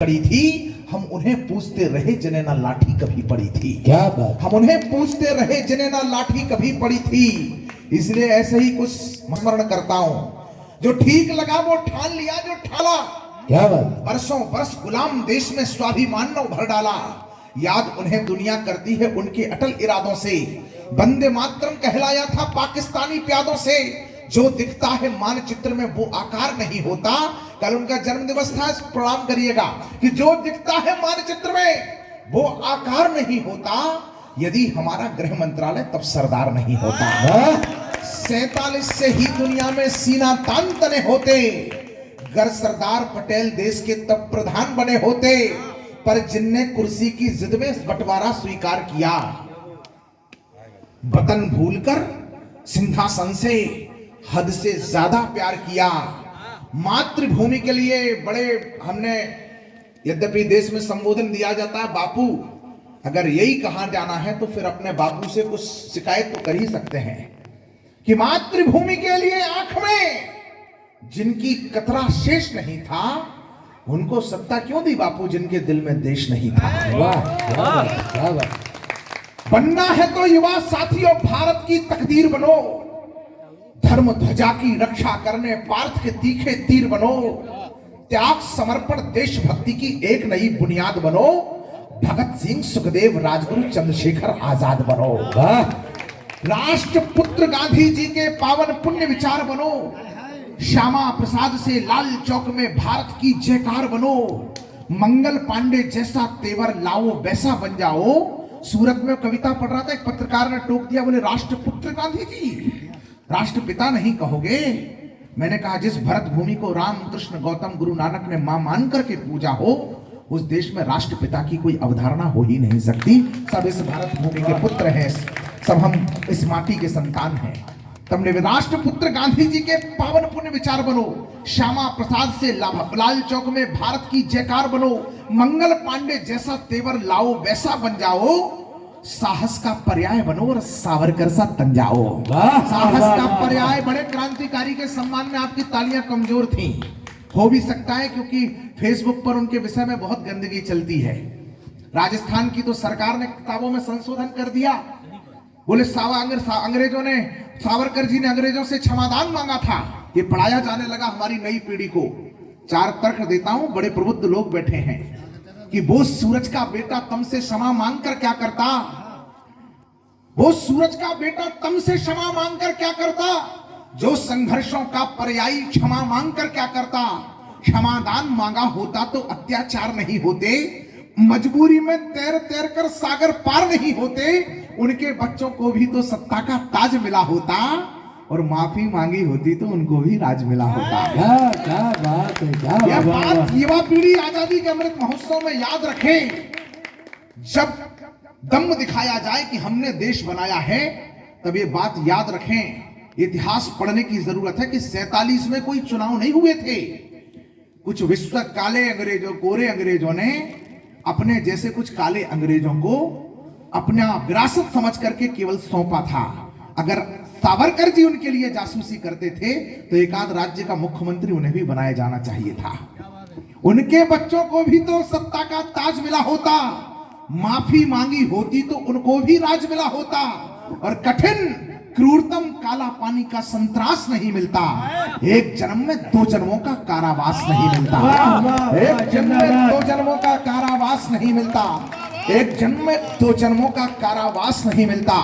पड़ी थी, हम उन्हें पूछते रहे जिन्हें ना लाठी कभी पड़ी थी। क्या बात। हम उन्हें पूछते रहे जिन्हें ना लाठी कभी पड़ी थी। इसलिए ऐसे ही कुछ स्मरण करता हूं। जो ठीक लगा वो ठान लिया, जो ठाला क्या बात। बरसों बरस गुलाम देश में स्वाभिमान न भर डाला। याद उन्हें दुनिया करती है उनके अटल इरादों से। वंदे मातरम कहलाया था पाकिस्तानी प्यादों से। जो दिखता है मानचित्र में वो आकार नहीं होता। कल उनका जन्म दिवस था, प्रणाम करिएगा कि जो दिखता है मानचित्र में वो आकार नहीं होता। यदि हमारा गृह मंत्रालय तब सरदार नहीं होता। 47 से ही दुनिया में सीना तान तने होते। गर सरदार पटेल देश के तब प्रधान बने होते। पर जिनने कुर्सी की जिद में बंटवारा स्वीकार किया, वतन भूलकर सिंहासन से हद से ज्यादा प्यार किया। मातृभूमि के लिए बड़े हमने, यद्यपि देश में संबोधन दिया जाता है बापू, अगर यही कहा जाना है तो फिर अपने बापू से कुछ शिकायत तो कर ही सकते हैं कि मातृभूमि के लिए आंख में जिनकी कतरा शेष नहीं था, उनको सत्ता क्यों दी बापू जिनके दिल में देश नहीं था। क्या बात। बनना है तो युवा साथियों भारत की तकदीर बनो। धर्म ध्वजा की रक्षा करने पार्थ के तीखे तीर बनो। त्याग समर्पण देशभक्ति की एक नई बुनियाद बनो। भगत सिंह सुखदेव राजगुरु चंद्रशेखर आजाद बनो। राष्ट्रपुत्र गांधी जी के पावन पुण्य विचार बनो। श्यामा प्रसाद से लाल चौक में भारत की जयकार बनो। मंगल पांडे जैसा तेवर लाओ वैसा बन जाओ। सूरत में कविता पढ़ रहा था, एक पत्रकार ने टोक दिया, बोले राष्ट्रपुत्र गांधी जी, राष्ट्रपिता नहीं कहोगे। मैंने कहा जिस भरत भूमि को राम कृष्ण गौतम गुरु नानक ने मां मान करके पूजा हो, उस देश में राष्ट्रपिता की कोई अवधारणा हो ही नहीं सकती। सब इस भारत भूमि के पुत्र हैं, सब हम इस माटी के संतान हैं। तुमने राष्ट्रपुत्र गांधी जी के पावन पुण्य विचार बनो। श्यामा प्रसाद से लाल चौक में भारत की जयकार बनो। मंगल पांडे जैसा तेवर लाओ वैसा बन जाओ। साहस का पर्याय बनो और सावरकर सा तन जाओ। साहस का पर्याय, बड़े क्रांतिकारी के सम्मान में आपकी तालियां कमजोर थी। हो भी सकता है क्योंकि फेसबुक पर उनके विषय में बहुत गंदगी चलती है। राजस्थान की तो सरकार ने किताबों में संशोधन कर दिया। बोले अंग्रेजों ने, सावरकर जी ने अंग्रेजों से क्षमादान मांगा था। ये पढ़ाया जाने लगा हमारी नई पीढ़ी को। 4 तर्क देता हूं, बड़े प्रबुद्ध लोग बैठे हैं कि वो सूरज का बेटा तम से क्षमा मांगकर क्या करता। वो सूरज का बेटा तम से क्षमा मांगकर क्या करता। जो संघर्षों का पर्यायी क्षमा मांगकर क्या करता। क्षमादान मांगा होता तो अत्याचार नहीं होते। मजबूरी में तैर तैर कर सागर पार नहीं होते। उनके बच्चों को भी तो सत्ता का ताज मिला होता। और माफी मांगी होती तो उनको भी राज मिला होता। क्या बात है, क्या बात युवा पीढ़ी आजादी के अमृत महोत्सव में याद रखे। जब दम दिखाया जाए कि हमने देश बनाया है, तब ये बात याद रखें। इतिहास पढ़ने की जरूरत है कि 47 में कोई चुनाव नहीं हुए थे। कुछ विश्व काले अंग्रेजों, गोरे अंग्रेजों ने अपने जैसे कुछ काले अंग्रेजों को अपना विरासत समझ करके केवल सौंपा था। अगर सावरकर जी उनके लिए जासूसी करते थे तो एक आध राज्य का मुख्यमंत्री उन्हें भी बनाया जाना चाहिए था। उनके बच्चों को भी तो सत्ता का ताज मिला होता। माफी मांगी होती तो उनको भी राज मिला होता। और कठिन क्रूरतम काला पानी का संत्रास नहीं मिलता। एक जन्म में 2 जन्मों का कारावास नहीं मिलता। एक जन्म में 2 जन्मों का कारावास नहीं मिलता। एक जन्म में 2 जन्मों का कारावास नहीं मिलता।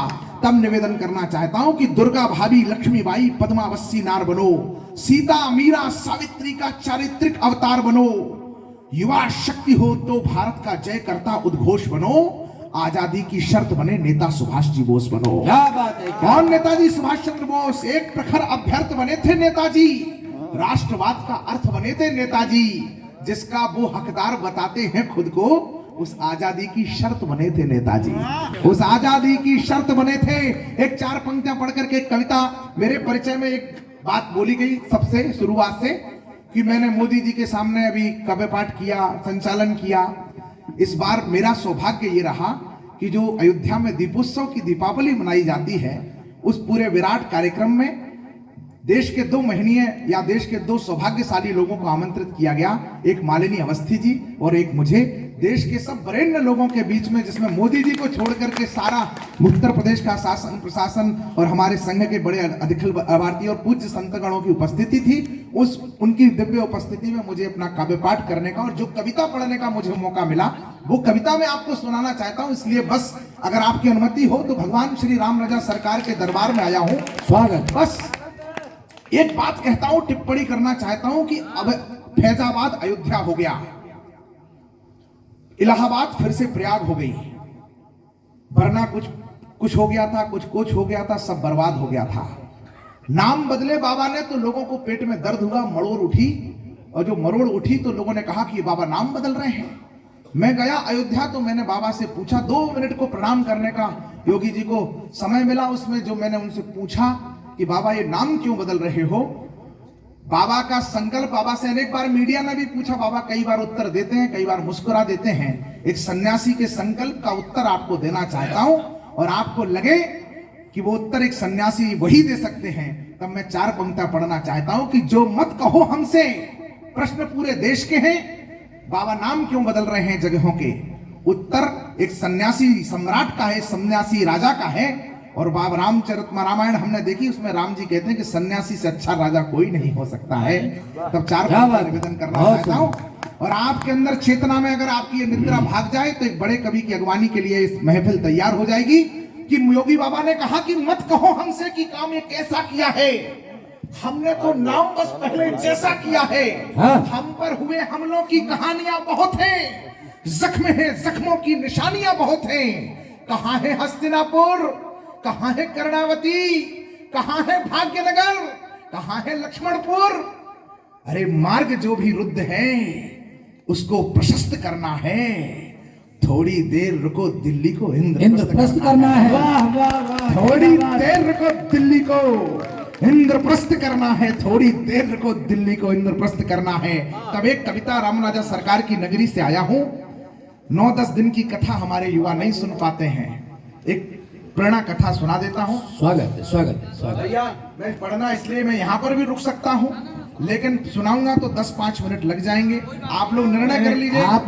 तब निवेदन करना चाहता हूं कि दुर्गा भाभी, लक्ष्मीबाई, पद्मावती नार बनो। सीता, मीरा, सावित्री का चारित्रिक अवतार बनो। युवा शक्ति हो तो भारत का जय करता उद्घोष बनो। आजादी की शर्त बने नेता सुभाष जी बोस बनो। क्या बात है। कौन नेताजी सुभाष चंद्र बोस एक प्रखर अभ्यर्थ बने थे नेताजी। राष्ट्रवाद का अर्थ बने थे नेताजी। जिसका वो हकदार बताते हैं खुद को, उस आजादी की शर्त बने थे नेताजी। उस आजादी की शर्त बने थे। एक 4 पंक्तियां पढ़ करके कविता, मेरे परिचय में एक बात बोली गई सबसे शुरुआत से कि मैंने मोदी जी के सामने अभी काव्य पाठ किया, संचालन किया। इस बार मेरा सौभाग्य ये रहा कि जो अयोध्या में दीपोत्सव की दीपावली मनाई जाती है, उस पूरे विराट कार्यक्रम में देश के 2 महीने या देश के 2 सौभाग्यशाली लोगों को आमंत्रित किया गया, एक मालिनी अवस्थी जी और एक मुझे, देश के सब वरेण्य लोगों के बीच में, जिसमें मोदी जी को छोड़ करके सारा उत्तर प्रदेश का शासन प्रशासन और हमारे संघ के बड़े अखिल भारतीय और पूज्य संतगणों की उपस्थिति थी। उस उनकी दिव्य उपस्थिति में मुझे अपना काव्य पाठ करने का और जो कविता पढ़ने का मुझे मौका मिला, वो कविता मैं आपको सुनाना चाहता हूं। इसलिए बस अगर आपकी अनुमति हो तो भगवान श्री राम राजा सरकार के दरबार में आया हूं। स्वागत। बस एक बात कहता हूं, टिप्पणी करना चाहता हूं कि अब फैजाबाद अयोध्या हो गया, इलाहाबाद फिर से प्रयाग हो गई, वरना कुछ हो गया था, कुछ हो गया था, सब बर्बाद हो गया था। नाम बदले बाबा ने तो लोगों को पेट में दर्द हुआ, मरोड़ उठी, और जो मरोड़ उठी तो लोगों ने कहा कि ये बाबा नाम बदल रहे हैं। मैं गया अयोध्या तो मैंने बाबा से पूछा, 2 मिनट को प्रणाम करने का योगी जी को समय मिला, उसमें जो मैंने उनसे पूछा कि बाबा ये नाम क्यों बदल रहे हो। बाबा का संकल्प, बाबा से अनेक बार मीडिया ने भी पूछा, बाबा कई बार उत्तर देते हैं, कई बार मुस्कुरा देते हैं। एक सन्यासी के संकल्प का उत्तर आपको देना चाहता हूं, और आपको लगे कि वो उत्तर एक सन्यासी वही दे सकते हैं, तब मैं 4 पंक्तियां पढ़ना चाहता हूं कि जो मत कहो हमसे, प्रश्न पूरे देश के हैं, बाबा नाम क्यों बदल रहे हैं जगहों के। उत्तर एक सन्यासी सम्राट का है, सन्यासी राजा का है। और बाबा रामचरित रामायण हमने देखी, उसमें राम जी कहते हैं कि सन्यासी से अच्छा राजा कोई नहीं हो सकता है। तब 4 पंक्तियां निवेदन करना चाहता हूं। और आपके अंदर चेतना में अगर आपकी ये निद्रा भाग जाए तो एक बड़े कवि की अगवानी के लिए इस महफिल तैयार हो जाएगी कि योगी बाबा ने कहा कि मत कहो हमसे कि काम ये कैसा किया है, हमने तो नाम बस पहले जैसा किया है। हम पर हुए हमलों की कहानियां बहुत हैं, जख्म है, जख्मों की निशानियां बहुत हैं। कहां है हस्तिनापुर, कहां है कर्णावती, कहां है भाग्यनगर, कहां है लक्ष्मणपुर। अरे मार्ग जो भी रुद्ध है उसको प्रशस्त करना है, थोड़ी देर रुको दिल्ली को इंद्रप्रस्थ करना है। वाह वाह वाह। थोड़ी देर रुको दिल्ली को इंद्रप्रस्थ करना है, थोड़ी देर रुको दिल्ली को इंद्रप्रस्थ करना है। तब एक कविता राम राजा सरकार की नगरी से आया हूं। 9-10 दिन की कथा हमारे युवा नहीं सुन पाते हैं, एक प्रेरणा कथा सुना देता हूं। स्वागत है, स्वागत है, स्वागत। भैया मैं पढ़ना, इसलिए मैं यहां पर भी रुक सकता हूं, लेकिन सुनाऊंगा तो 10-5 मिनट लग जाएंगे। आप लोग निर्णय कर लीजिए। आप